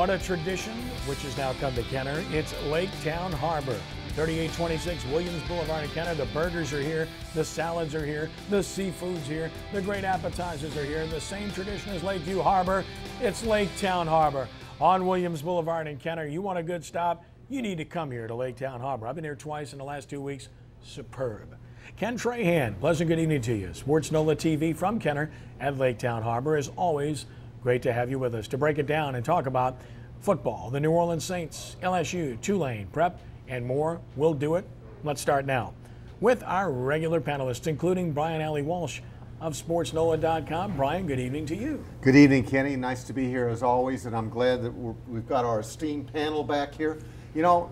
What a tradition which has now come to Kenner. It's Laketown Harbor, 3826 Williams Boulevard in Kenner. The burgers are here, the salads are here, the seafood's here, the great appetizers are here. The same tradition as Lakeview Harbor. It's Laketown Harbor on Williams Boulevard in Kenner. You want a good stop? You need to come here to Laketown Harbor. I've been here twice in the last 2 weeks. Superb. Ken Trahan, pleasant good evening to you. SportsNOLA TV from Kenner at Laketown Harbor. As always, great to have you with us to break it down and talk about football, the New Orleans Saints, LSU, Tulane, Prep, and more. We'll do it. Let's start now with our regular panelists, including Brian Allee-Walsh of sportsNOLA.com. Brian, good evening to you. Good evening, Kenny. Nice to be here as always, and I'm glad that we've got our esteemed panel back here. You know,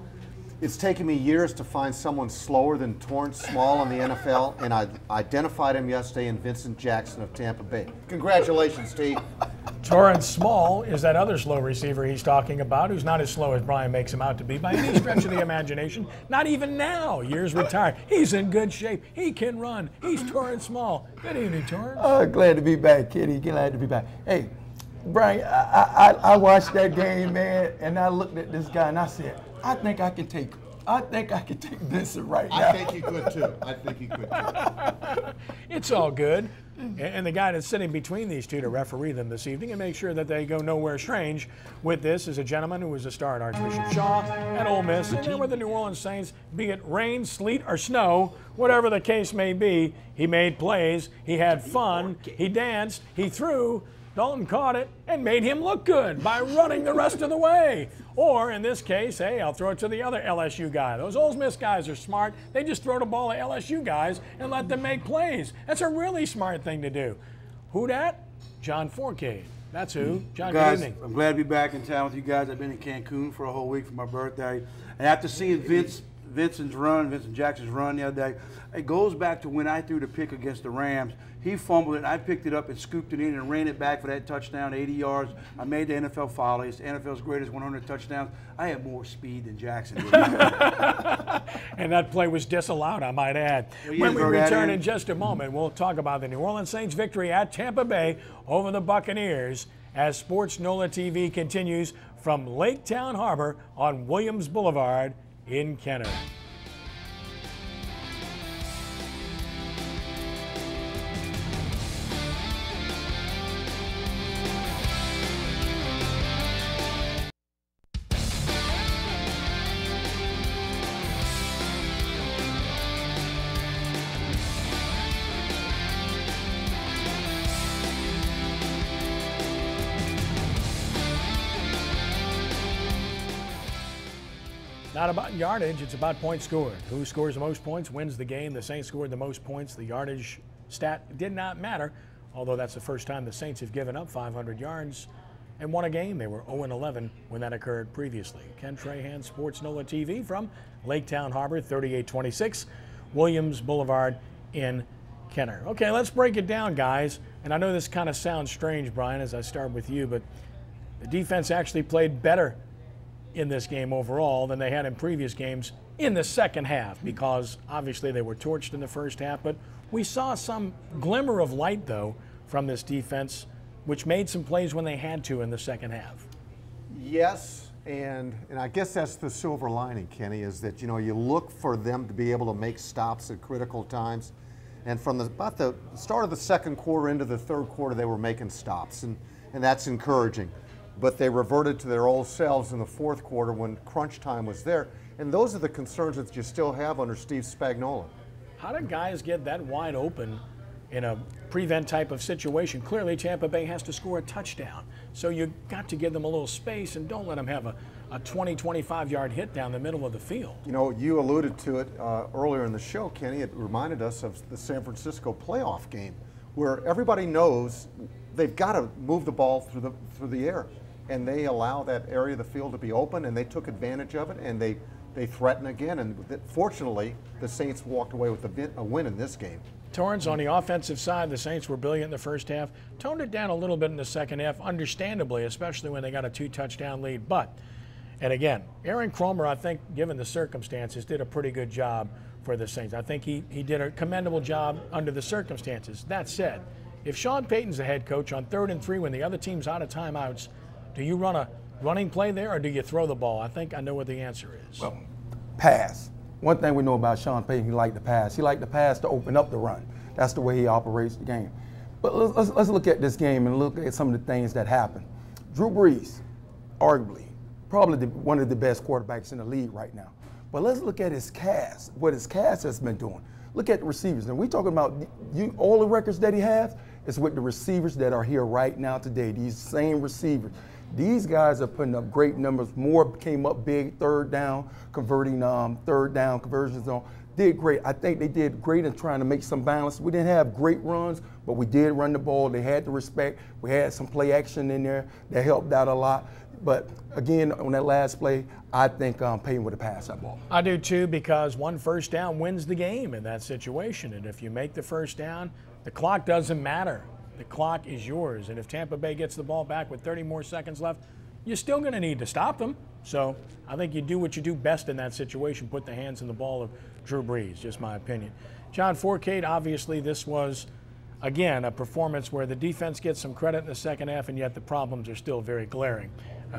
it's taken me years to find someone slower than Torrance Small in the NFL, and I identified him yesterday in Vincent Jackson of Tampa Bay. Congratulations, Steve. Torrance Small is that other slow receiver he's talking about, who's not as slow as Brian makes him out to be by any stretch of the imagination. Not even now. Years retired. He's in good shape. He can run. He's Torrance Small. Good evening, Torrance. Oh, glad to be back, Kitty. Glad to be back. Hey, Brian, I watched that game, man, and I looked at this guy and I said, I think I can take Vincent right now. I think he could too. I think he could too. It's all good. And the guy that's sitting between these two to referee them this evening and make sure that they go nowhere strange with this is a gentleman who was a star at Archbishop Shaw at Ole Miss. And then with the New Orleans Saints, be it rain, sleet, or snow, whatever the case may be, he made plays, he had fun, he danced, he threw. Dalton caught it and made him look good by running the rest of the way. Or in this case, hey, I'll throw it to the other LSU guy. Those Ole Miss guys are smart. They just throw the ball at LSU guys and let them make plays. That's a really smart thing to do. Who dat? John Fourcade. That's who. John, guys, good evening. I'm glad to be back in town with you guys. I've been in Cancun for a whole week for my birthday. And after seeing Vincent Jackson's run the other day, it goes back to when I threw the pick against the Rams. He fumbled it, I picked it up and scooped it in and ran it back for that touchdown, 80 yards. I made the NFL follow. It's the NFL's greatest 100 touchdowns. I had more speed than Jackson did. And that play was disallowed, I might add. Well, when we return in just a moment, we'll talk about the New Orleans Saints victory at Tampa Bay over the Buccaneers as SportsNOLA TV continues from Laketown Harbor on Williams Boulevard in Kenner. Not about yardage, it's about points scored. Who scores the most points wins the game. The Saints scored the most points. The yardage stat did not matter, although that's the first time the Saints have given up 500 yards and won a game. They were 0-11 when that occurred previously. Ken Trahan, SportsNOLA TV from Laketown Harbor, 3826 Williams Boulevard in Kenner. Okay, let's break it down, guys. And I know this kind of sounds strange, Brian, as I start with you, but the defense actually played better in this game overall than they had in previous games in the second half, because obviously they were torched in the first half. But we saw some glimmer of light, though, from this defense, which made some plays when they had to in the second half. Yes, and I guess that's the silver lining, Kenny, is that, you know, you look for them to be able to make stops at critical times. And from about the start of the second quarter into the third quarter, they were making stops, and that's encouraging. But they reverted to their old selves in the fourth quarter when crunch time was there. And those are the concerns that you still have under Steve Spagnuolo. How do guys get that wide open in a prevent type of situation? Clearly, Tampa Bay has to score a touchdown. So you got to give them a little space and don't let them have a 20, 25-yard hit down the middle of the field. You know, you alluded to it earlier in the show, Kenny. It reminded us of the San Francisco playoff game where everybody knows they've got to move the ball through the air. And they allow that area of the field to be open, and they took advantage of it, and they threaten again. And fortunately, the Saints walked away with a win in this game. Torrance, on the offensive side, the Saints were brilliant in the first half, toned it down a little bit in the second half, understandably, especially when they got a 2-touchdown lead. But, and again, Aaron Kromer, I think, given the circumstances, did a pretty good job for the Saints. I think he did a commendable job under the circumstances. That said, if Sean Payton's the head coach on 3rd and 3 when the other team's out of timeouts, do you run running play there, or do you throw the ball? I think I know what the answer is. Well, pass. One thing we know about Sean Payton, he liked to pass. He liked to pass to open up the run. That's the way he operates the game. But let's look at this game and look at some of the things that happened. Drew Brees, arguably, probably one of the best quarterbacks in the league right now. But let's look at his cast, what his cast has been doing. Look at the receivers. And we're talking about all the records that he has is with the receivers that are here right now today, these same receivers. These guys are putting up great numbers. More came up big, third down, converting third down conversions on. Did great. I think they did great in trying to make some balance. We didn't have great runs, but we did run the ball. They had the respect. We had some play action in there that helped out a lot. But again, on that last play, I think Payton would have passed that ball. I do too, because one first down wins the game in that situation. And if you make the first down, the clock doesn't matter. The clock is yours. And if Tampa Bay gets the ball back with 30 more seconds left, you're still going to need to stop them. So I think you do what you do best in that situation, put the hands in the ball of Drew Brees, just my opinion. John Fourcade, obviously this was, again, a performance where the defense gets some credit in the second half, and yet the problems are still very glaring.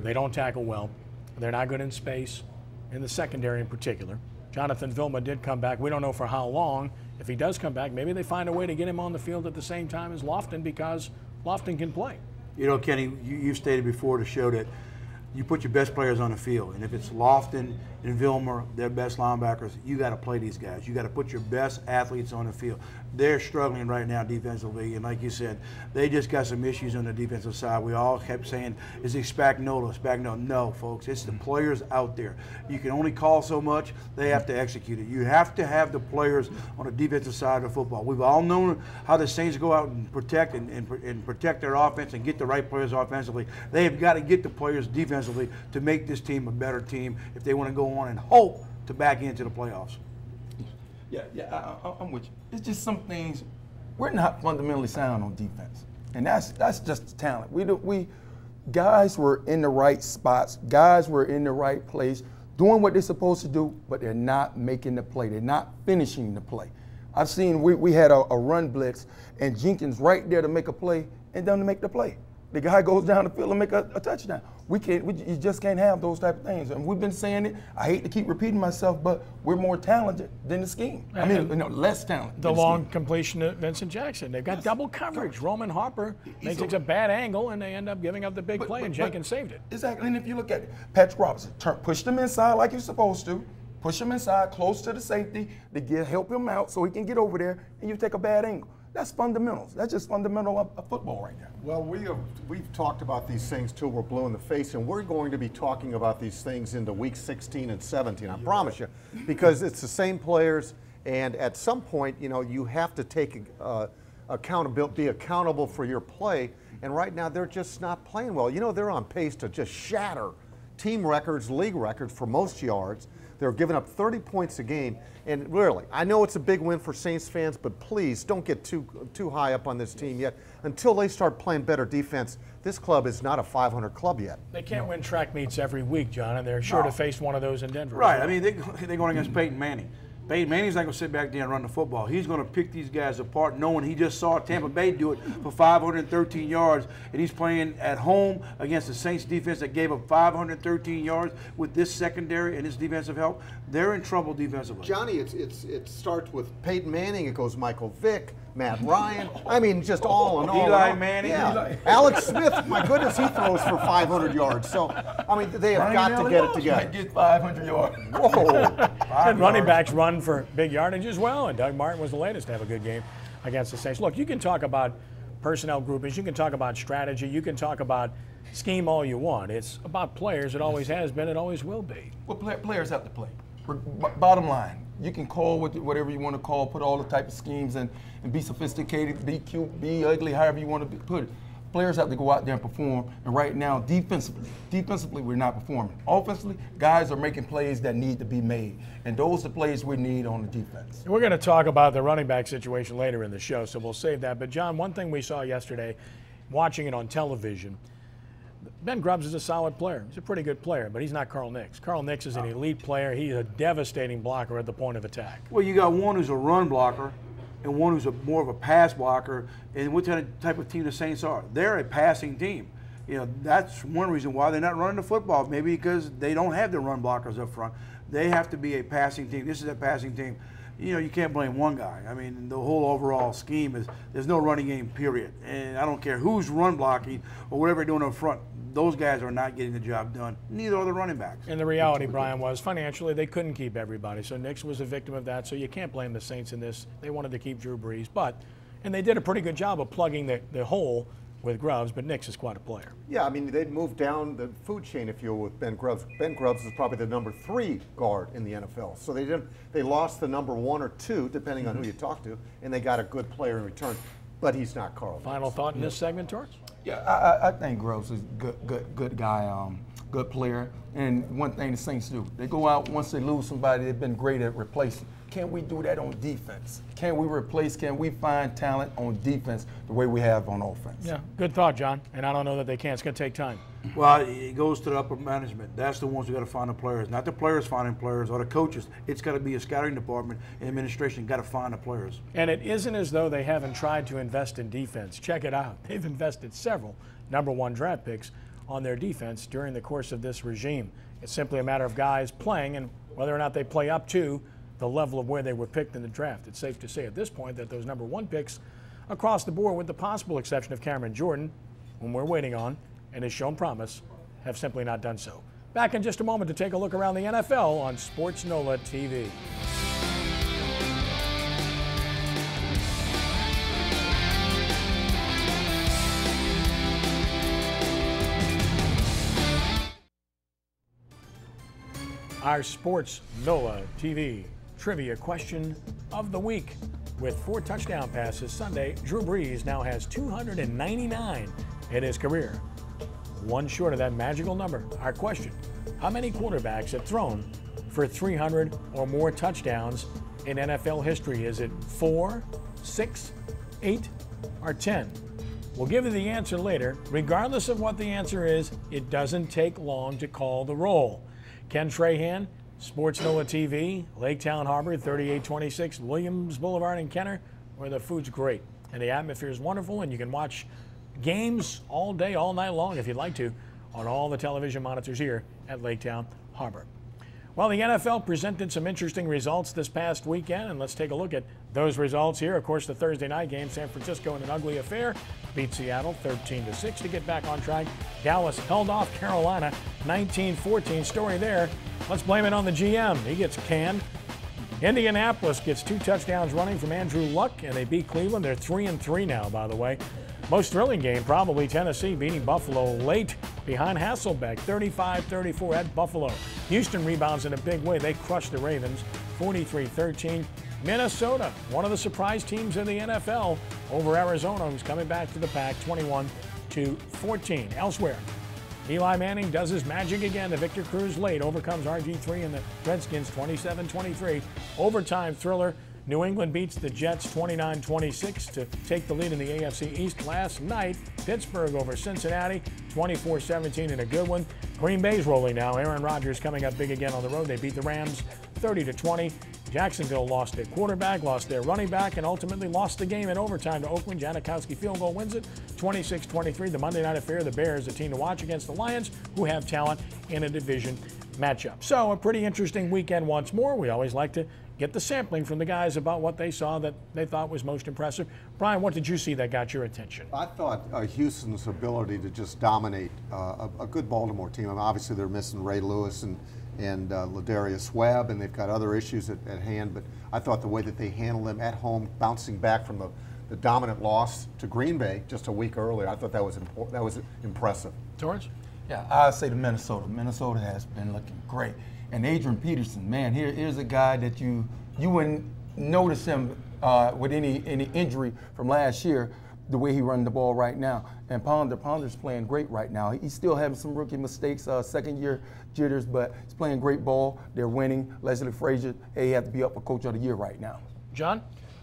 They don't tackle well. They're not good in space, in the secondary in particular. Jonathan Vilma did come back. We don't know for how long. If he does come back, maybe they find a way to get him on the field at the same time as Lofton, because Lofton can play. You know, Kenny, you've stated before to show that you put your best players on the field. And if it's Lofton and Vilmer, their best linebackers, you got to play these guys. You got to put your best athletes on the field. They're struggling right now defensively, and like you said, they just got some issues on the defensive side. We all kept saying, is it SportsNOLA, SportsNOLA? No, folks, it's the players out there. You can only call so much. They have to execute it. You have to have the players on the defensive side of football. We've all known how the Saints go out and protect and protect their offense and get the right players offensively. They have got to get the players defensively to make this team a better team if they want to go on and hope to back into the playoffs. Yeah, I'm with you. It's just some things, we're not fundamentally sound on defense. And that's just the talent. Guys were in the right spots, guys were in the right place, doing what they're supposed to do, but they're not making the play. They're not finishing the play. I've seen, we had a run blitz, and Jenkins right there to make a play and doesn't make the play. The guy goes down the field and make a touchdown. You just can't have those type of things. And we've been saying it. I hate to keep repeating myself, but we're more talented than the scheme. I mean, less talented. The long completion to Vincent Jackson. They've got double coverage. Roman Harper makes it a bad angle, and they end up giving up the big play, and Jenkins saved it. Exactly. And if you look at it, Patrick Robinson, push them inside like you're supposed to. Push him inside, close to the safety, to help him out so he can get over there, and you take a bad angle. That's fundamentals. That's just fundamental of football right now. Well, we've talked about these things till we're blue in the face, and we're going to be talking about these things into week 16 and 17, I promise you, because it's the same players, and at some point, you know, you have to take accountability, be accountable for your play, and right now they're just not playing well. You know, they're on pace to just shatter team records, league records for most yards. They're giving up 30 points a game. And really, I know it's a big win for Saints fans, but please don't get too high up on this team yet. Until they start playing better defense, this club is not a 500 club yet. They can't win track meets every week, John, and they're sure to face one of those in Denver. Right. I mean, they're going against Peyton Manning. Peyton Manning's not going to sit back there and run the football. He's going to pick these guys apart, knowing he just saw Tampa Bay do it for 513 yards, and he's playing at home against the Saints defense that gave up 513 yards with this secondary and this defensive help. They're in trouble defensively. Johnny, it starts with Peyton Manning. It goes Michael Vick, Matt Ryan. I mean, just all in all. Eli Manning. Yeah. Alex Smith, my goodness, he throws for 500 yards. So, I mean, they have got to get it together. Might get 500 yards. Whoa. And running backs run for big yardage as well, and Doug Martin was the latest to have a good game against the Saints. Look, you can talk about personnel groupings, you can talk about strategy, you can talk about scheme all you want. It's about players. It always has been, it always will be. Well, players have to play. Bottom line, you can call whatever you want to call, put all the type of schemes and be sophisticated, be cute, be ugly, however you want to put it. Players have to go out there and perform, and right now, defensively, we're not performing. Offensively, guys are making plays that need to be made, and those are the plays we need on the defense. We're going to talk about the running back situation later in the show, so we'll save that. But, John, one thing we saw yesterday, watching it on television, Ben Grubbs is a solid player. He's a pretty good player, but he's not Carl Nicks. Carl Nicks is an elite player. He's a devastating blocker at the point of attack. Well, you got one who's a run blocker and one who's more of a pass blocker. And what type of team the Saints are? They're a passing team. You know, that's one reason why they're not running the football. Maybe because they don't have the run blockers up front. They have to be a passing team. This is a passing team. You know, you can't blame one guy. I mean, the whole overall scheme is there's no running game, period. And I don't care who's run blocking or whatever they're doing up front. Those guys are not getting the job done. Neither are the running backs. And the reality, Brian, was financially they couldn't keep everybody. So Nix was a victim of that. So you can't blame the Saints in this. They wanted to keep Drew Brees, and they did a pretty good job of plugging the hole with Grubbs, but Nix is quite a player. Yeah, I mean, they'd moved down the food chain, if you will, with Ben Grubbs. Ben Grubbs is probably the number 3 guard in the NFL. So they lost the number 1 or 2, depending on who you talk to, and they got a good player in return. But he's not Carl. Final thought in this segment, Torrance? Yeah, I think Grubbs is good guy, good player. And one thing the Saints do, they go out once they lose somebody they've been great at replacing. Can we do that on defense? Can we find talent on defense the way we have on offense? Yeah, good thought, John. And I don't know that they can. It's going to take time. Well, it goes to the upper management. That's the ones who got to find the players, not the players finding players or the coaches. It's got to be a scouting department and administration got to find the players. And it isn't as though they haven't tried to invest in defense. Check it out. They've invested several #1 draft picks on their defense during the course of this regime. It's simply a matter of guys playing and whether or not they play up to the level of where they were picked in the draft. It's safe to say at this point that those #1 picks across the board, with the possible exception of Cameron Jordan, whom we're waiting on and has shown promise, have simply not done so. Back in just a moment to take a look around the NFL on SportsNOLA TV. Our SportsNOLA TV trivia question of the week. With 4 touchdown passes Sunday, Drew Brees now has 299 in his career. One short of that magical number. Our question, how many quarterbacks have thrown for 300 or more touchdowns in NFL history? Is it 4, 6, 8, or 10? We'll give you the answer later. Regardless of what the answer is, it doesn't take long to call the roll. Ken Trahan, SportsNOLA TV, Laketown Harbor, 3826 Williams Boulevard in Kenner, where the food's great and the atmosphere is wonderful, and you can watch games all day, all night long, if you'd like to, on all the television monitors here at Laketown Harbor. Well, the NFL presented some interesting results this past weekend, and let's take a look at those results here. Of course, the Thursday night game, San Francisco in an ugly affair, beat Seattle 13-6 to get back on track. Dallas held off Carolina 19-14. Story there. Let's blame it on the GM. He gets canned. Indianapolis gets 2 touchdowns running from Andrew Luck, and they beat Cleveland. They're 3-3 now, by the way. Most thrilling game, probably Tennessee beating Buffalo late behind Hasselbeck, 35-34 at Buffalo. Houston rebounds in a big way. They crushed the Ravens, 43-13. Minnesota, one of the surprise teams in the NFL, over Arizona, who's coming back to the pack, 21-14. Elsewhere, Eli Manning does his magic again. The Victor Cruz late overcomes RG3 and the Redskins 27-23. Overtime thriller. New England beats the Jets 29-26 to take the lead in the AFC East. Last night, Pittsburgh over Cincinnati 24-17 in a good one. Green Bay's rolling now. Aaron Rodgers coming up big again on the road. They beat the Rams 30-20. Jacksonville lost their quarterback, lost their running back, and ultimately lost the game in overtime to Oakland. Janikowski field goal wins it 26-23. The Monday night affair, the Bears, a team to watch against the Lions, who have talent in a division matchup. So a pretty interesting weekend once more. We always like to get the sampling from the guys about what they saw that they thought was most impressive. Brian, what did you see that got your attention? I thought Houston's ability to just dominate a good Baltimore team. I mean, obviously, they're missing Ray Lewis and Ladarius Webb, and they've got other issues at hand. But I thought the way that they handled them at home, bouncing back from the dominant loss to Green Bay just a week earlier, I thought that was impressive. Torrance? Yeah, I'd say to Minnesota. Minnesota has been looking great. And Adrian Peterson, man, here's a guy that you wouldn't notice him with any injury from last year, the way he run the ball right now. And Ponder's playing great right now. He's still having some rookie mistakes, second-year jitters, but he's playing great ball. They're winning. Leslie Frazier, he has to be up for Coach of the Year right now. John?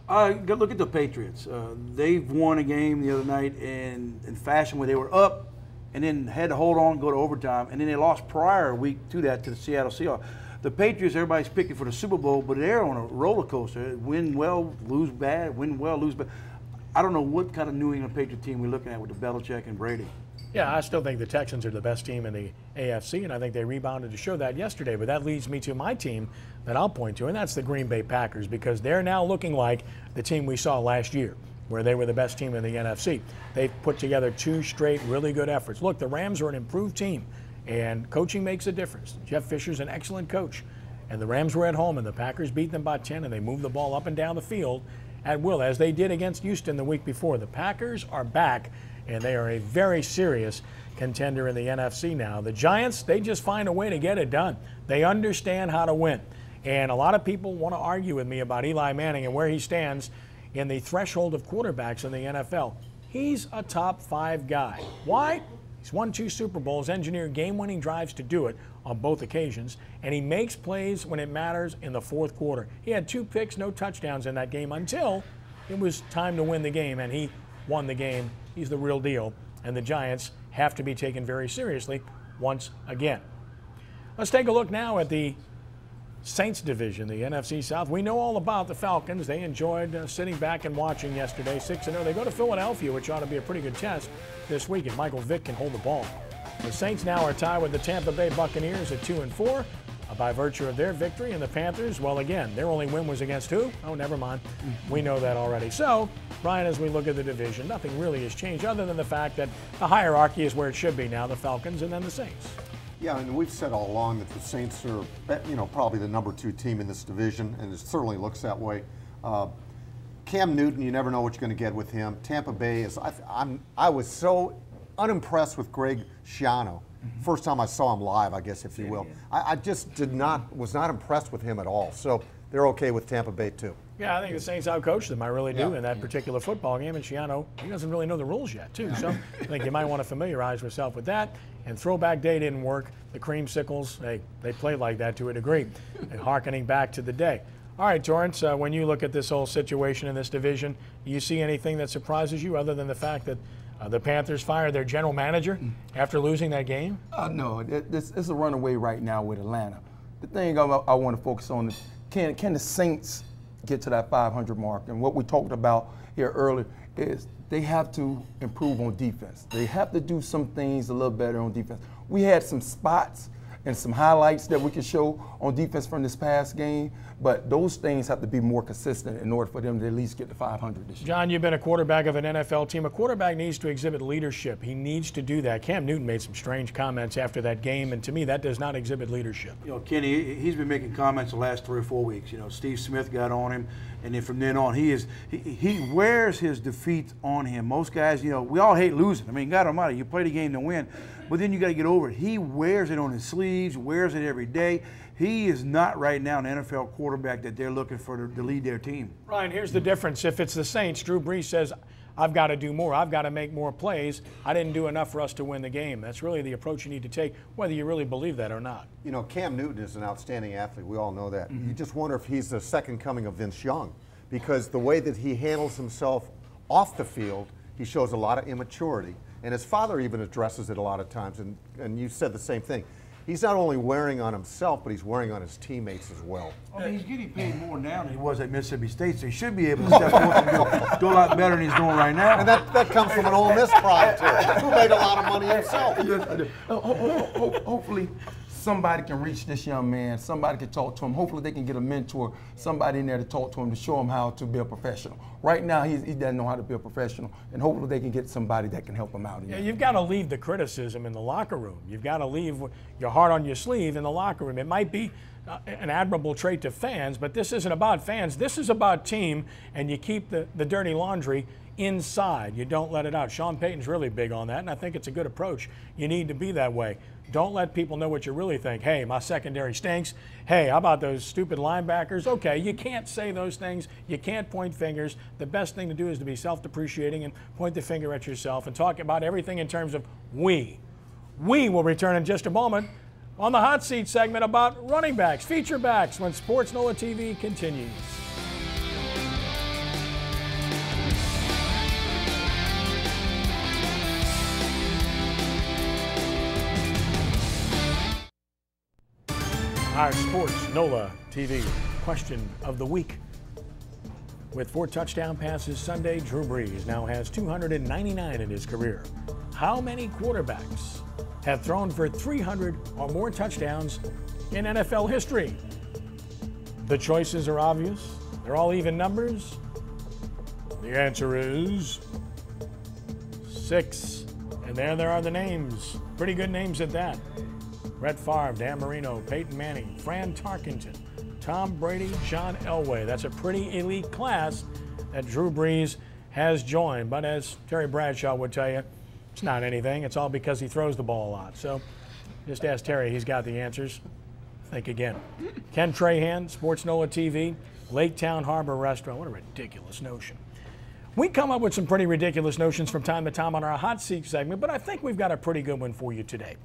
Look at the Patriots. They've won a game the other night in fashion where they were up and then had to hold on, go to overtime, and then they lost prior week to that to the Seattle Seahawks. The Patriots, everybody's picking for the Super Bowl, but they're on a roller coaster. Win well, lose bad, win well, lose bad. I don't know what kind of New England Patriot team we're looking at with the Belichick and Brady. Yeah, I still think the Texans are the best team in the AFC, and I think they rebounded to show that yesterday. But that leads me to my team that I'll point to, and that's the Green Bay Packers, because they're now looking like the team we saw last year, where they were the best team in the NFC. They've put together 2 straight really good efforts. Look, the Rams are an improved team, and coaching makes a difference. Jeff Fisher's an excellent coach, and the Rams were at home, and the Packers beat them by 10, and they moved the ball up and down the field at will, as they did against Houston the week before. The Packers are back, and they are a very serious contender in the NFC now. The Giants, they just find a way to get it done. They understand how to win. And a lot of people want to argue with me about Eli Manning and where he stands in the threshold of quarterbacks in the NFL. He's a top 5 guy. Why? He's won 2 Super Bowls, engineered game-winning drives to do it on both occasions, and he makes plays when it matters in the 4th quarter. He had 2 picks, no touchdowns in that game until it was time to win the game, and he won the game. He's the real deal, and the Giants have to be taken very seriously once again. Let's take a look now at the Saints division, the NFC South. We know all about the Falcons. They enjoyed sitting back and watching yesterday, 6-0. They go to Philadelphia, which ought to be a pretty good test this week if Michael Vick can hold the ball. The Saints now are tied with the Tampa Bay Buccaneers at 2-4 by virtue of their victory. And the Panthers, well, again, their only win was against who? Oh, never mind. We know that already. So, Brian, as we look at the division, nothing really has changed other than the fact that the hierarchy is where it should be now, the Falcons and then the Saints. Yeah, and we've said all along that the Saints are, probably the number 2 team in this division, and it certainly looks that way. Cam Newton, you never know what you're going to get with him. Tampa Bay is, I was so unimpressed with Greg Schiano. First time I saw him live, I guess, if you will. I just was not impressed with him at all. So they're okay with Tampa Bay too. Yeah, I think the Saints outcoached them. I really do in that particular football game. And Schiano, he doesn't really know the rules yet, too. So I think you might want to familiarize yourself with that. And throwback day didn't work. The Creamsicles, they played like that to a degree, and hearkening back to the day. All right, Torrance, when you look at this whole situation in this division, do you see anything that surprises you other than the fact that the Panthers fired their general manager after losing that game? No, it's a runaway right now with Atlanta. The thing I want to focus on is can the Saints get to that 500 mark? And what we talked about here earlier is they have to improve on defense. They have to do some things a little better on defense. We had some spots and some highlights that we can show on defense from this past game, but those things have to be more consistent in order for them to at least get to 500 this year. John, you've been a quarterback of an NFL team. A quarterback needs to exhibit leadership. He needs to do that. Cam Newton made some strange comments after that game, and to me, that does not exhibit leadership. Kenny, he's been making comments the last 3 or 4 weeks. Steve Smith got on him, and then from then on, he wears his defeat on him. Most guys, we all hate losing. I mean, God almighty, you play the game to win, but then you got to get over it. He wears it on his sleeves, wears it every day. He is not right now an NFL quarterback that they're looking for to lead their team. Ryan, here's the difference. If it's the Saints, Drew Brees says, I've got to do more. I've got to make more plays. I didn't do enough for us to win the game. That's really the approach you need to take, whether you really believe that or not. Cam Newton is an outstanding athlete. We all know that. You just wonder if he's the second coming of Vince Young, because the way that he handles himself off the field, he shows a lot of immaturity. And his father even addresses it a lot of times, and you said the same thing. He's not only wearing on himself, but he's wearing on his teammates as well. I mean, he's getting paid more now than he was at Mississippi State, so he should be able to step forward and do a lot better than he's doing right now. And that comes from an Ole Miss pride, too, who made a lot of money himself. Hopefully somebody can reach this young man, somebody can talk to him. Hopefully they can get a mentor, somebody in there to talk to him, to show him how to be a professional. Right now, he doesn't know how to be a professional, and hopefully they can get somebody that can help him out. Yeah, you've got to leave the criticism in the locker room. You've got to leave your heart on your sleeve in the locker room. It might be an admirable trait to fans, but this isn't about fans. This is about team, and you keep the dirty laundry inside. You don't let it out. Sean Payton's really big on that, and I think it's a good approach. You need to be that way. Don't let people know what you really think. Hey, my secondary stinks. Hey, how about those stupid linebackers? Okay, you can't say those things. You can't point fingers. The best thing to do is to be self-depreciating and point the finger at yourself and talk about everything in terms of we. We will return in just a moment on the Hot Seat segment about running backs, feature backs, when SportsNOLA TV continues. Our SportsNOLA TV question of the week. With 4 touchdown passes Sunday, Drew Brees now has 299 in his career. How many quarterbacks have thrown for 300 or more touchdowns in NFL history? The choices are obvious. They're all even numbers. The answer is 6. And there are the names. Pretty good names at that. Brett Favre, Dan Marino, Peyton Manning, Fran Tarkenton, Tom Brady, John Elway. That's a pretty elite class that Drew Brees has joined. But as Terry Bradshaw would tell you, it's not anything. It's all because he throws the ball a lot. So just ask Terry. He's got the answers. Think again. Ken Trahan, SportsNOLA TV, Laketown Harbor Restaurant. What a ridiculous notion. We come up with some pretty ridiculous notions from time to time on our Hot Seat segment, but I think we've got a pretty good one for you today.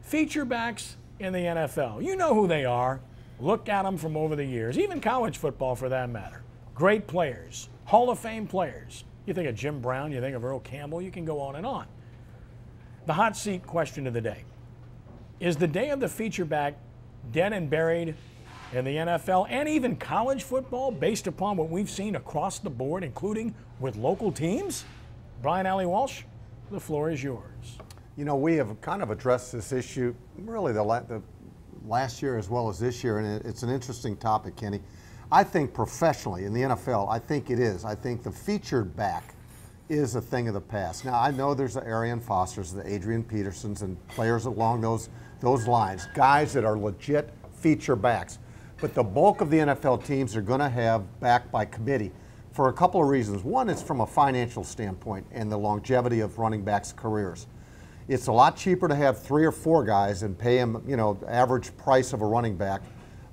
Feature backs in the NFL. You know who they are. Look at them from over the years, even college football for that matter. Great players, Hall of Fame players. You think of Jim Brown, you think of Earl Campbell, you can go on and on. The Hot Seat question of the day. Is the day of the feature back dead and buried in the NFL and even college football based upon what we've seen across the board, including with local teams? Brian Allee-Walsh, the floor is yours. You know, we have kind of addressed this issue really the last year as well as this year, and it's an interesting topic, Kenny. I think professionally in the NFL, I think it is. I think the featured back is a thing of the past. Now, I know there's the Arian Fosters, the Adrian Petersons, and players along those lines, guys that are legit feature backs. But the bulk of the NFL teams are going to have back by committee for a couple of reasons. One is from a financial standpoint and the longevity of running backs' careers. It's a lot cheaper to have 3 or 4 guys and pay them, you know, the average price of a running back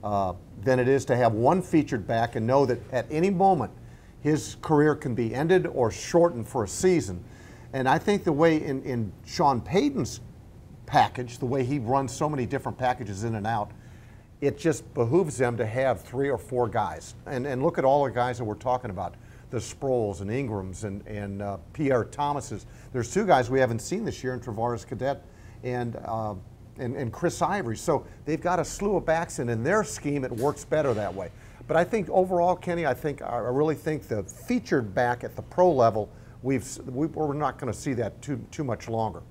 than it is to have one featured back and know that at any moment his career can be ended or shortened for a season. And I think the way in Sean Payton's package, the way he runs so many different packages in and out, it just behooves them to have 3 or 4 guys. And look at all the guys that we're talking about, the Sproles and Ingrams and Pierre Thomases. There's 2 guys we haven't seen this year in Travares Cadet and Chris Ivory. So they've got a slew of backs, and in their scheme it works better that way. But I think overall, Kenny, I really think the featured back at the pro level, we're not going to see that too much longer.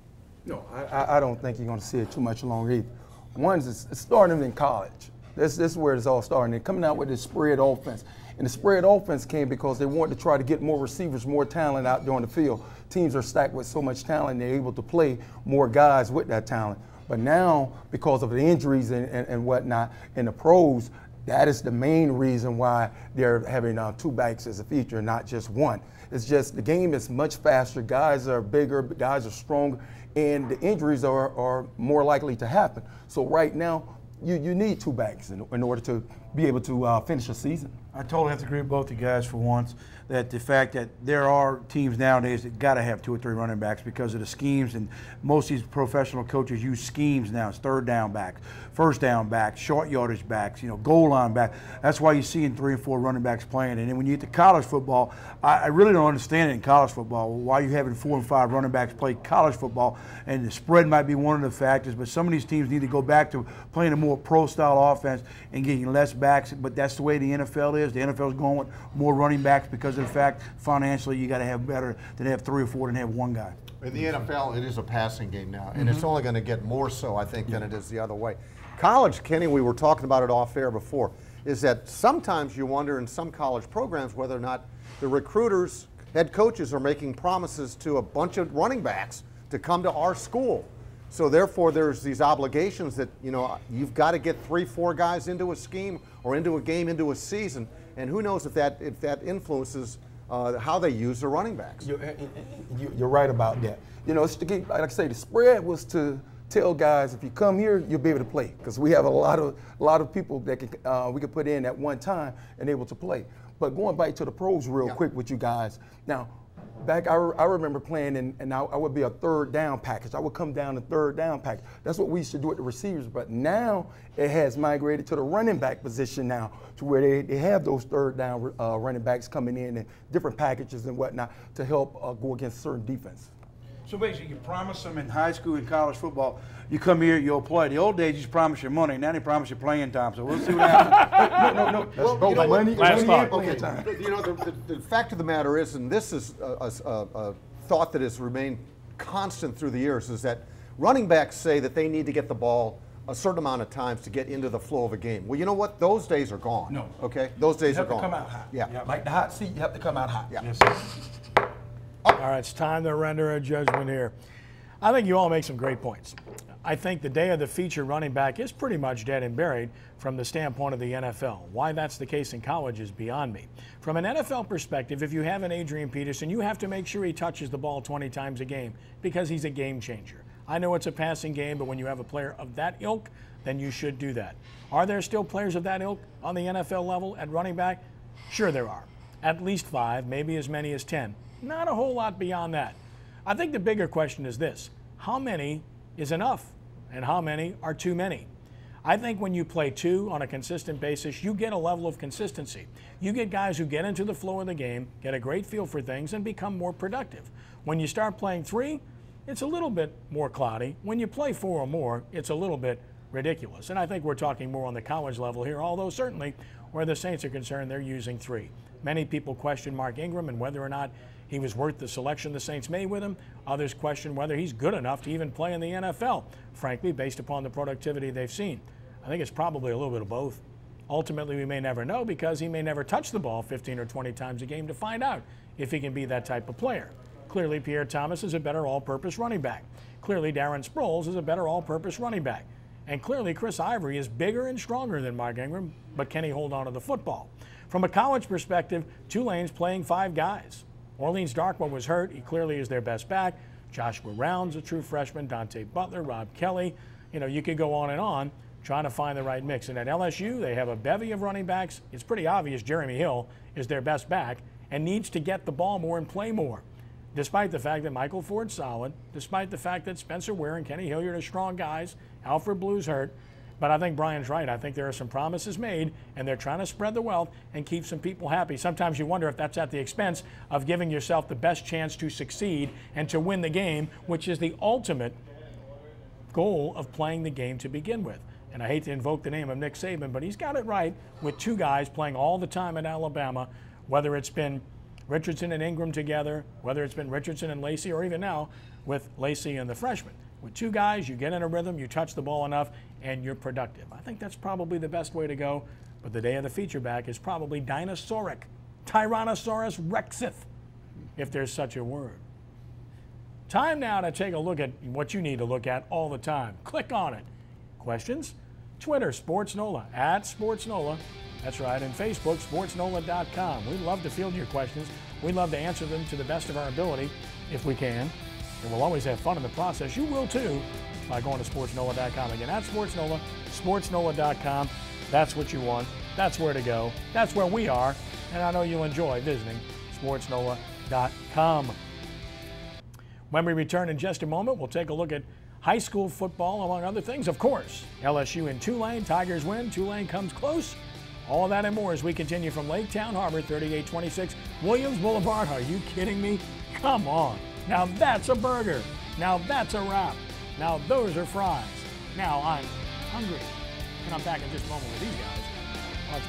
No, I don't think you're going to see it too much longer either. One is it's starting in college. This is where it's all starting. They're coming out with this spread offense. And the spread offense came because they wanted to try to get more receivers, more talent out there on the field. Teams are stacked with so much talent, they're able to play more guys with that talent. But now, because of the injuries and whatnot in the pros, that is the main reason why they're having 2 backs as a feature and not just one. It's just the game is much faster. Guys are bigger, guys are stronger, and the injuries are more likely to happen. So right now, you need 2 backs in order to be able to finish a season. I totally have to agree with both you guys for once, that the fact that there are teams nowadays that got to have 2 or 3 running backs because of the schemes, and most of these professional coaches use schemes now. It's 3rd down backs, 1st down backs, short yardage backs, goal line back. That's why you're seeing 3 and 4 running backs playing. And then when you get to college football, I really don't understand it in college football, why you having 4 and 5 running backs play college football, and the spread might be one of the factors, but some of these teams need to go back to playing a more pro-style offense and getting less backs, but that's the way the NFL is. The NFL is going with more running backs because of the fact financially you got to have better than have 3 or 4 than have 1 guy. In the NFL, it is a passing game now, and it's only going to get more so, I think, than it is the other way. College, Kenny, we were talking about it off air before, is that sometimes you wonder in some college programs whether or not the recruiters, head coaches are making promises to a bunch of running backs to come to our school. So therefore, there's these obligations that, you've got to get 3, 4 guys into a scheme or into a game, into a season, and who knows if that influences how they use the running backs. You're right about that. It's to get, like I say, the spread was to tell guys, if you come here, you'll be able to play, because we have a lot of people that we can put in at one time and able to play. But going back to the pros real quick with you guys. Now, back, I remember playing, and I would be a 3rd down package. I would come down to 3rd down package. That's what we used to do with the receivers. But now it has migrated to the running back position now, to where they have those 3rd down running backs coming in and different packages and whatnot to help go against certain defense. So basically, you promise them in high school and college football, you come here, you'll play. The old days, you just promise you money. Now they promise you playing time. So we'll see what happens. No. That's both money and playing time. The fact of the matter is, and this is a thought that has remained constant through the years is that running backs say that they need to get the ball a certain amount of times to get into the flow of a game. Well, you know what? Those days are gone. No. Okay? Those days are gone. You have to come out hot. Yeah. Like the hot seat, you have to come out hot. Yeah. Yes. All right, it's time to render a judgment here. I think you all make some great points. I think the day of the feature running back is pretty much dead and buried from the standpoint of the NFL. Why that's the case in college is beyond me. From an NFL perspective, if you have an Adrian Peterson, you have to make sure he touches the ball 20 times a game because he's a game changer. I know it's a passing game, but when you have a player of that ilk, then you should do that. Are there still players of that ilk on the NFL level at running back? Sure there are. At least 5, maybe as many as 10. Not a whole lot beyond that. I think the bigger question is this: how many is enough and how many are too many? I think when you play 2 on a consistent basis, you get a level of consistency. You get guys who get into the flow of the game, get a great feel for things, and become more productive. When you start playing 3, it's a little bit more cloudy. When you play 4 or more, it's a little bit ridiculous. And I think we're talking more on the college level here, although certainly where the Saints are concerned, they're using 3. Many people question Mark Ingram and whether or not he was worth the selection the Saints made with him. Others question whether he's good enough to even play in the NFL, frankly, based upon the productivity they've seen. I think it's probably a little bit of both. Ultimately, we may never know because he may never touch the ball 15 or 20 times a game to find out if he can be that type of player. Clearly, Pierre Thomas is a better all-purpose running back. Clearly, Darren Sproles is a better all-purpose running back. And clearly, Chris Ivory is bigger and stronger than Mark Ingram, but can he hold on to the football? From a college perspective, Tulane's playing 5 guys. Orleans Darkwa was hurt. He clearly is their best back. Joshua Round's a true freshman. Dante Butler, Rob Kelly. You could go on and on trying to find the right mix. And at LSU, they have a bevy of running backs. It's pretty obvious Jeremy Hill is their best back and needs to get the ball more and play more. Despite the fact that Michael Ford's solid, despite the fact that Spencer Ware and Kenny Hilliard are strong guys, Alfred Blue's hurt. But I think Brian's right. I think there are some promises made, and they're trying to spread the wealth and keep some people happy. Sometimes you wonder if that's at the expense of giving yourself the best chance to succeed and to win the game, which is the ultimate goal of playing the game to begin with. And I hate to invoke the name of Nick Saban, but he's got it right with 2 guys playing all the time at Alabama, whether it's been Richardson and Ingram together, whether it's been Richardson and Lacey, or even now with Lacey and the freshman. With 2 guys, you get in a rhythm, you touch the ball enough, and you're productive. I think that's probably the best way to go, but the day of the feature back is probably dinosauric, Tyrannosaurus rexith, if there's such a word. Time now to take a look at what you need to look at all the time. Click on it. Questions? Twitter, SportsNOLA, @SportsNOLA. That's right, and Facebook, sportsnola.com. We love to field your questions. We love to answer them to the best of our ability, if we can. And we'll always have fun in the process. You will too by going to sportsnola.com. Again, @SportsNOLA, sportsnola.com. That's what you want. That's where to go. That's where we are. And I know you'll enjoy visiting sportsnola.com. When we return in just a moment, we'll take a look at high school football, among other things. Of course, LSU in Tulane. Tigers win. Tulane comes close. All of that and more as we continue from Laketown Harbor, 3826 Williams Boulevard. Are you kidding me? Come on. Now that's a burger. Now that's a wrap. Now those are fries. Now I'm hungry. And I'm back in just a moment with these guys. Watch me.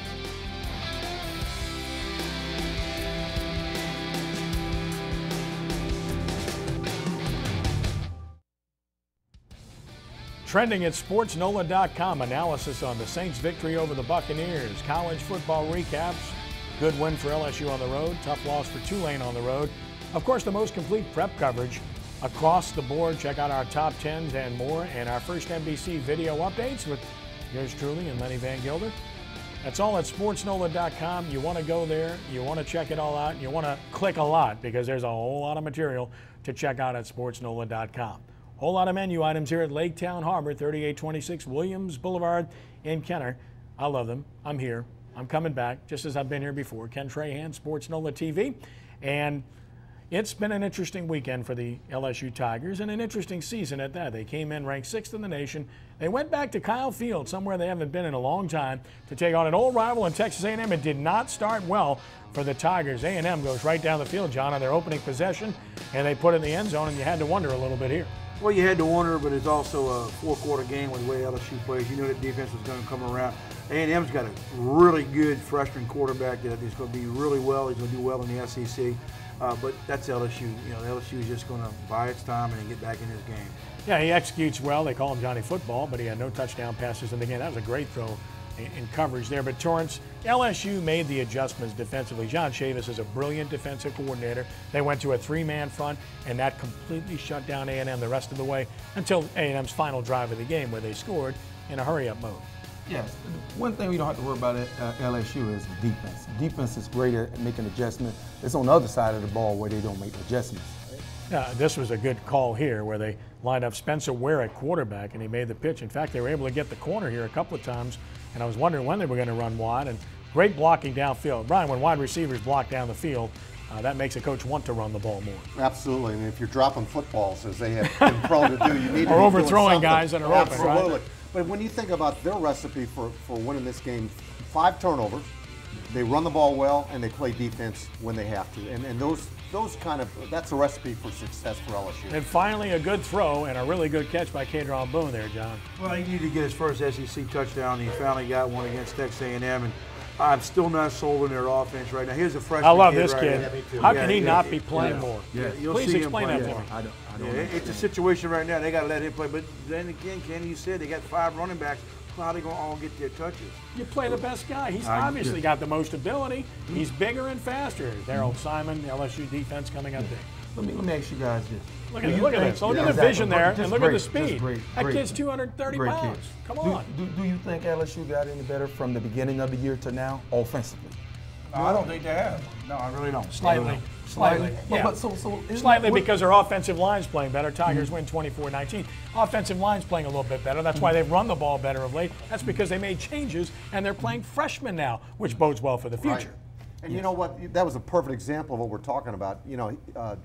Trending at sportsnola.com, analysis on the Saints' victory over the Buccaneers, college football recaps, good win for LSU on the road, tough loss for Tulane on the road. Of course, the most complete prep coverage across the board. Check out our top 10s and more, and our first NBC video updates with yours truly and Lenny Van Gilder. That's all at sportsnola.com. You want to go there, you want to check it all out, and you want to click a lot because there's a whole lot of material to check out at sportsnola.com. Whole lot of menu items here at Laketown Harbor, 3826 Williams Boulevard in Kenner. I love them. I'm here. I'm coming back, just as I've been here before. Ken Trahan, SportsNOLA TV. And it's been an interesting weekend for the LSU Tigers and an interesting season at that. They came in ranked 6th in the nation. They went back to Kyle Field, somewhere they haven't been in a long time, to take on an old rival in Texas A&M. It did not start well for the Tigers. A&M goes right down the field, John, on their opening possession, and they put it in the end zone, and you had to wonder a little bit here. Well, you had to wonder, but it's also a 4-quarter game with the way LSU plays. You know that defense was going to come around. A&M's got a really good freshman quarterback that I think is going to be really well. He's going to do well in the SEC. But that's LSU. You know, LSU is just going to buy its time and then get back in this game. Yeah, he executes well. They call him Johnny Football, but he had no touchdown passes in the game. That was a great throw in coverage there. But Torrance, LSU made the adjustments defensively. John Chavis is a brilliant defensive coordinator. They went to a three-man front, and that completely shut down A&M the rest of the way until A&M's final drive of the game, where they scored in a hurry-up mode. Yes. One thing we don't have to worry about at LSU is the defense. The defense is great at making adjustments. It's on the other side of the ball where they don't make adjustments. This was a good call here where they lined up Spencer Ware at quarterback, and he made the pitch. In fact, they were able to get the corner here a couple of times, and I was wondering when they were going to run wide, and great blocking downfield. Brian, when wide receivers block down the field, that makes a coach want to run the ball more. Absolutely, and if you're dropping footballs, as they have been prone to do, you need to or be overthrowing doing guys that are open, right? Absolutely. But when you think about their recipe for winning this game, 5 turnovers, they run the ball well, and they play defense when they have to. And those kind of, that's a recipe for success for LSU. And finally, a good throw and a really good catch by Kadron Boone there, John. Well, he needed to get his first SEC touchdown. He finally got one against Texas A&M, and I'm still not sold on their offense right now. Here's a freshman. I love kid this right kid. here. How can he not be playing more? Yeah, you'll Please see him explain play. that for me. I don't It's a situation right now. They got to let him play. But then again, Kenny, you said they got 5 running backs. How are they going to all get their touches? You play the best guy. He's obviously got the most ability. He's bigger and faster. Daryl Simon, LSU defense coming up there. Let me ask you guys this. Look at this. Look at the vision there, and look at the speed. That kid's 230 pounds. Come on. Do you think LSU got any better from the beginning of the year to now, offensively? No, I don't think they have. No, I really don't. Slightly. Yeah. But Slightly because their offensive line's playing better. Tigers win 24-19. Offensive line's playing a little bit better. That's why they've run the ball better of late. That's because they made changes, and they're playing freshmen now, which bodes well for the future. Right. And you know what? That was a perfect example of what we're talking about. You know,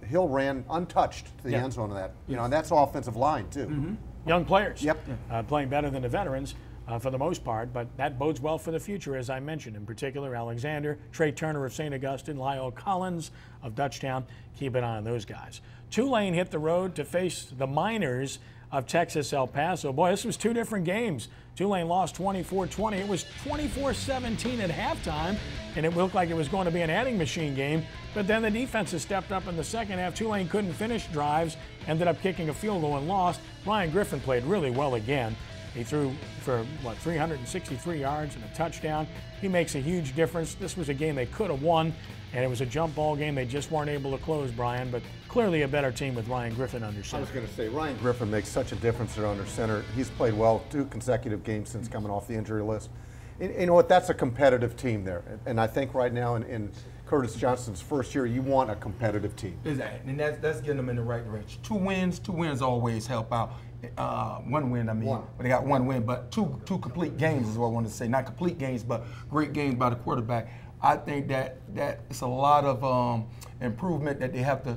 Hill ran untouched to the end zone of that. You know, and that's offensive line too. Young players. Yep. Playing better than the veterans. For the most part, but that bodes well for the future, as I mentioned. In particular, Alexander, Trey Turner of St. Augustine, Lyle Collins of Dutchtown. Keep an eye on those guys. Tulane hit the road to face the Miners of Texas El Paso. Boy, this was 2 different games. Tulane lost 24-20. It was 24-17 at halftime, and it looked like it was going to be an adding machine game. But then the defenses stepped up in the second half. Tulane couldn't finish drives, ended up kicking a field goal and lost. Ryan Griffin played really well again. He threw for, 363 yards and a touchdown. He makes a huge difference. This was a game they could have won, and it was a jump ball game they just weren't able to close, Brian, but clearly a better team with Ryan Griffin under center. I was going to say, Ryan Griffin makes such a difference there under center. He's played well 2 consecutive games since coming off the injury list. And you know what? That's a competitive team there. And I think right now in Curtis Johnson's first year, you want a competitive team. Exactly, and that's getting them in the right direction. 2 wins always help out. 1 win, but they got 1 win, but two complete games is what I wanted to say. Not complete games, but great games by the quarterback. I think that it's a lot of improvement that they have to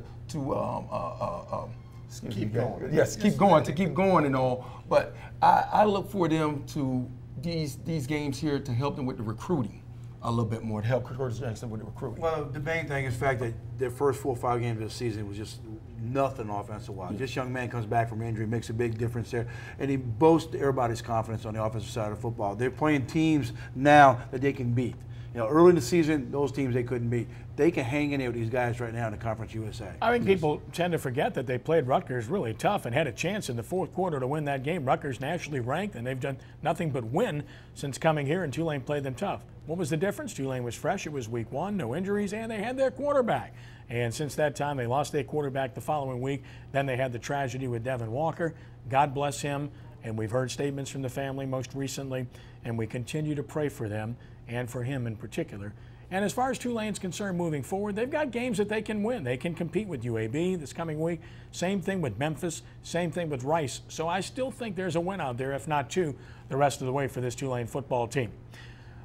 keep going. Yes, keep going and all. But I look for them to these games here to help them with the recruiting a little bit more, to help Curtis Jackson with the recruiting. Well, the main thing is the fact that their first 4 or 5 games of the season was just nothing offensive-wise. This young man comes back from injury, makes a big difference there, and he boasts everybody's confidence on the offensive side of football. They're playing teams now that they can beat. You know, early in the season, those teams they couldn't beat. They can hang in there with these guys right now in the Conference USA. I think people tend to forget that they played Rutgers really tough and had a chance in the 4th quarter to win that game. Rutgers nationally ranked, and they've done nothing but win since coming here, and Tulane played them tough. What was the difference? Tulane was fresh. It was week 1, no injuries, and they had their quarterback. And since that time, they lost their quarterback the following week. Then they had the tragedy with Devin Walker. God bless him. And we've heard statements from the family most recently, and we continue to pray for them and for him in particular. And as far as Tulane's concerned moving forward, they've got games that they can win. They can compete with UAB this coming week. Same thing with Memphis. Same thing with Rice. So I still think there's a win out there, if not 2, the rest of the way for this Tulane football team.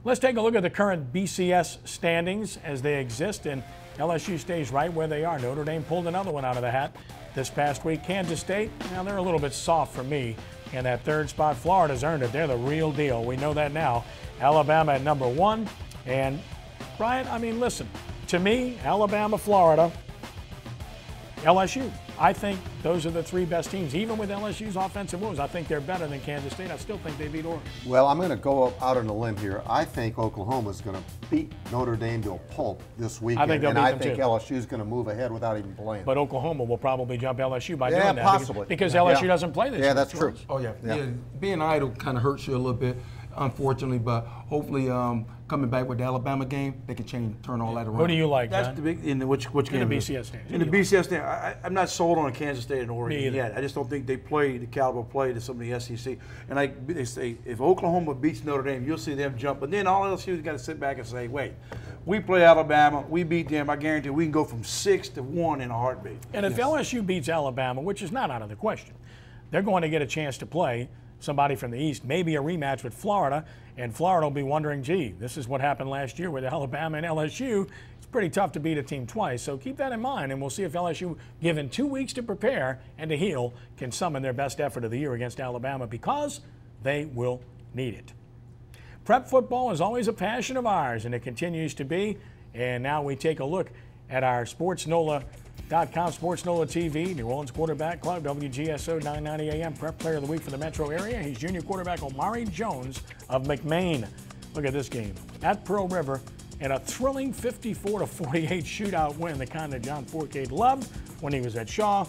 Let's take a look at the current BCS standings as they exist, and LSU stays right where they are. Notre Dame pulled another one out of the hat this past week. Kansas State, now they're a little bit soft for me in that 3rd spot. Florida's earned it. They're the real deal. We know that now. Alabama at number 1. And, Brian, I mean, listen, to me, Alabama, Florida, LSU. I think those are the three best teams. Even with LSU's offensive woes, I think they're better than Kansas State. I still think they beat Oregon. Well, I'm going to go out on a limb here. I think Oklahoma's going to beat Notre Dame to a pulp this weekend. I think they'll beat them too. LSU's going to move ahead without even playing. But Oklahoma will probably jump LSU by doing that. Possibly. Because LSU doesn't play this year. Yeah, that's true. Oh, yeah. Being idle kind of hurts you a little bit, unfortunately, but hopefully coming back with the Alabama game, they can turn all that around. Who do you like, That's John? the big in which game? In the BCS stand. In the BCS stand, I'm not sold on Kansas State and Oregon Me either. yet. I just don't think they play the caliber of play to some of the SEC. And they say if Oklahoma beats Notre Dame, you'll see them jump. But then all LSU's got to sit back and say, wait, we play Alabama, we beat them. I guarantee we can go from 6 to 1 in a heartbeat. And if LSU beats Alabama, which is not out of the question, they're going to get a chance to play somebody from the East, maybe a rematch with Florida, and Florida will be wondering, gee, this is what happened last year with Alabama and LSU. It's pretty tough to beat a team twice, so keep that in mind, and we'll see if LSU, given 2 weeks to prepare and to heal, can summon their best effort of the year against Alabama, because they will need it. Prep football is always a passion of ours, and it continues to be, and now we take a look at our SportsNOLA.com, SportsNOLA TV, New Orleans quarterback club, WGSO 990 AM, prep player of the week for the metro area. He's junior quarterback Omari Jones of McMain. Look at this game at Pearl River in a thrilling 54-48 shootout win, the kind that John Fourcade loved when he was at Shaw.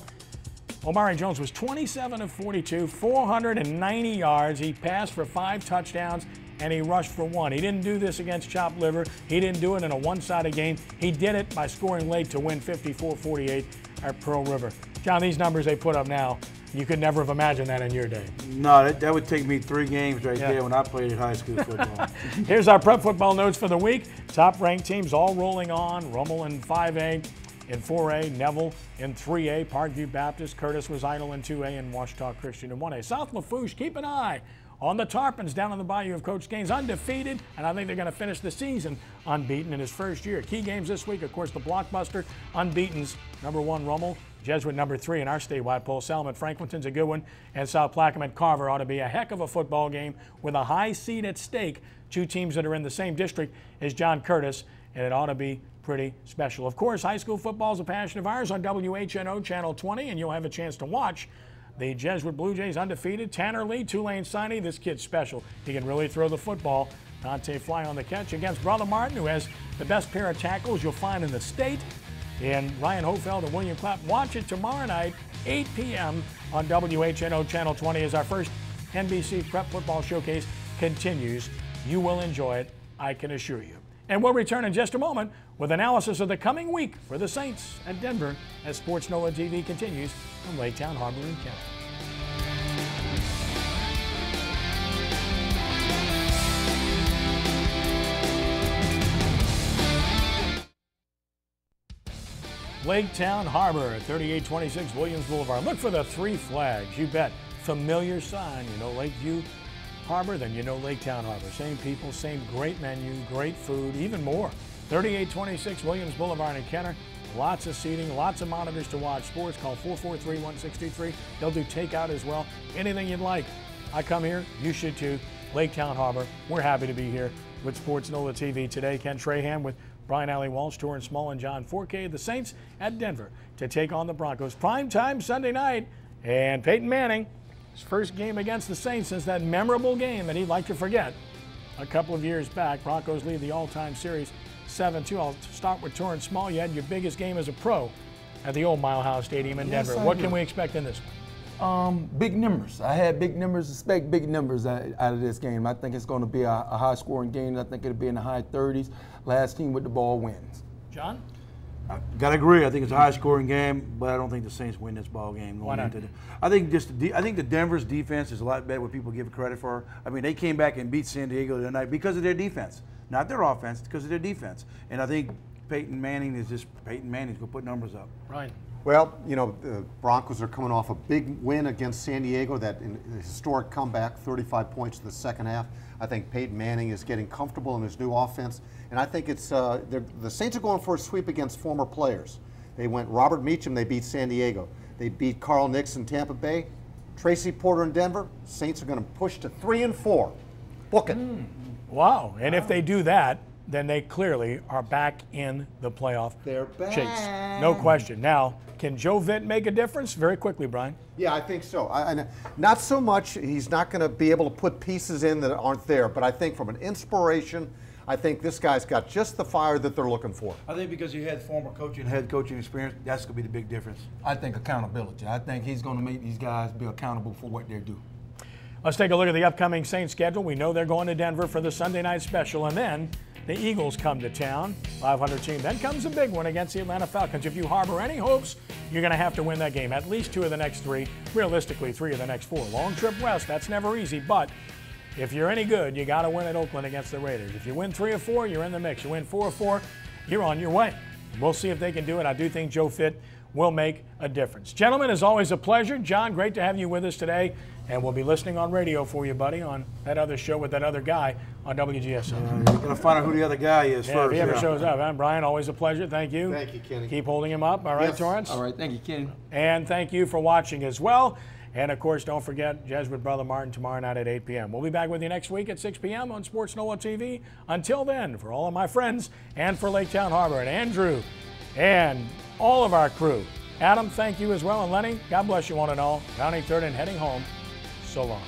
Omari Jones was 27 of 42, 490 yards. He passed for 5 touchdowns, and he rushed for 1. He didn't do this against chopped liver. He didn't do it in a one-sided game. He did it by scoring late to win 54-48 at Pearl River. John, these numbers they put up now, you could never have imagined that in your day. No, that would take me 3 games right there when I played high school football. Here's our prep football notes for the week. Top-ranked teams all rolling on. Rummel in 5A. In 4A, Neville in 3A, Parkview Baptist, Curtis was idle in 2A, and Washita Christian in 1A. South Lafourche, keep an eye on the Tarpons down in the Bayou of Coach Gaines, undefeated, and I think they're going to finish the season unbeaten in his first year. Key games this week, of course, the blockbuster, unbeaten's number 1 Rummel, Jesuit number 3 in our statewide poll. Salem at Franklinton's a good one, and South Plaquemine Carver ought to be a heck of a football game with a high seed at stake. 2 teams that are in the same district as John Curtis, and it ought to be pretty special. Of course, high school football is a passion of ours on WHNO Channel 20, and you'll have a chance to watch the Jesuit Blue Jays undefeated. Tanner Lee, Tulane signee. This kid's special. He can really throw the football. Dante Fly on the catch against Brother Martin, who has the best pair of tackles you'll find in the state. And Ryan Hofeld and William Clapp. Watch it tomorrow night, 8 p.m. on WHNO Channel 20 as our first NBC Prep Football Showcase continues. You will enjoy it, I can assure you. And we'll return in just a moment with analysis of the coming week for the Saints at Denver as SportsNOLA TV continues from Laketown Harbor in Kent. Laketown Harbor at 3826 Williams Boulevard. Look for the 3 flags. You bet. Familiar sign. You know Lakeview Harbor, then you know Laketown Harbor. Same people, same great menu, great food, even more. 3826 Williams Boulevard in Kenner. Lots of seating, lots of monitors to watch sports. Call 443-1623. They'll do takeout as well. Anything you'd like. I come here, you should too. Laketown Harbor. We're happy to be here with SportsNOLA TV today. Ken Trahan with Brian Allee-Walsh, Torrance Small, and John Fourcade. The Saints at Denver to take on the Broncos. Prime time Sunday night. And Peyton Manning, his first game against the Saints since that memorable game that he'd like to forget a couple of years back. Broncos lead the all-time series 7-2. I'll start with Torrance Small. You had your biggest game as a pro at the old Mile House Stadium in Denver. What can we expect in this one? Big numbers. I had big numbers, expect big numbers out of this game. I think it's going to be a high-scoring game. I think it'll be in the high 30s. Last team with the ball wins. John? I gotta agree. I think it's a high-scoring game, but I don't think the Saints win this ball game. Why not? I think the Denver's defense is a lot better what people give it credit for. I mean, they came back and beat San Diego tonight because of their defense, not their offense, because of their defense. And I think Peyton Manning's going to put numbers up. Right. Well, you know, the Broncos are coming off a big win against San Diego, that historic comeback, 35 points in the second half. I think Peyton Manning is getting comfortable in his new offense. And I think it's the Saints are going for a sweep against former players. They went Robert Meacham, they beat San Diego. They beat Carl Nix in Tampa Bay. Tracy Porter in Denver. Saints are going to push to 3-4. Book it. Wow. And if they do that, then they clearly are back in the playoff They're back. chase. No question. Now, Can Joe Vitt make a difference? Very quickly, Brian. Yeah, I think so. Not so much, he's not going to be able to put pieces in that aren't there, but I think from an inspiration, I think this guy's got just the fire that they're looking for. I think because he had former coaching and head coaching experience, that's going to be the big difference. I think accountability. I think he's going to make these guys be accountable for what they do. Let's take a look at the upcoming Saints schedule. We know they're going to Denver for the Sunday night special, and then the Eagles come to town, 500 team. Then comes a big one against the Atlanta Falcons. If you harbor any hopes, you're going to have to win that game. At least 2 of the next 3, realistically 3 of the next 4. Long trip west, that's never easy, but if you're any good, you got to win at Oakland against the Raiders. If you win 3 of 4, you're in the mix. You win 4 of 4, you're on your way. We'll see if they can do it. I do think Joe Vitt will make a difference. Gentlemen, it's always a pleasure. John, great to have you with us today. And we'll be listening on radio for you, buddy, on that other show with that other guy on WGSO. You're going to find out who the other guy is first. If he ever shows up. And Brian, always a pleasure. Thank you. Thank you, Kenny. Keep holding him up. All right, Yes. Torrance? All right, thank you, Kenny. And thank you for watching as well. And, of course, don't forget Jesuit Brother Martin tomorrow night at 8 p.m. We'll be back with you next week at 6 p.m. on SportsNOLA TV. Until then, for all of my friends and for Laketown Harbor and Andrew and all of our crew, Adam, thank you as well. And Lenny, God bless you one and all. Counting third and heading home. So long.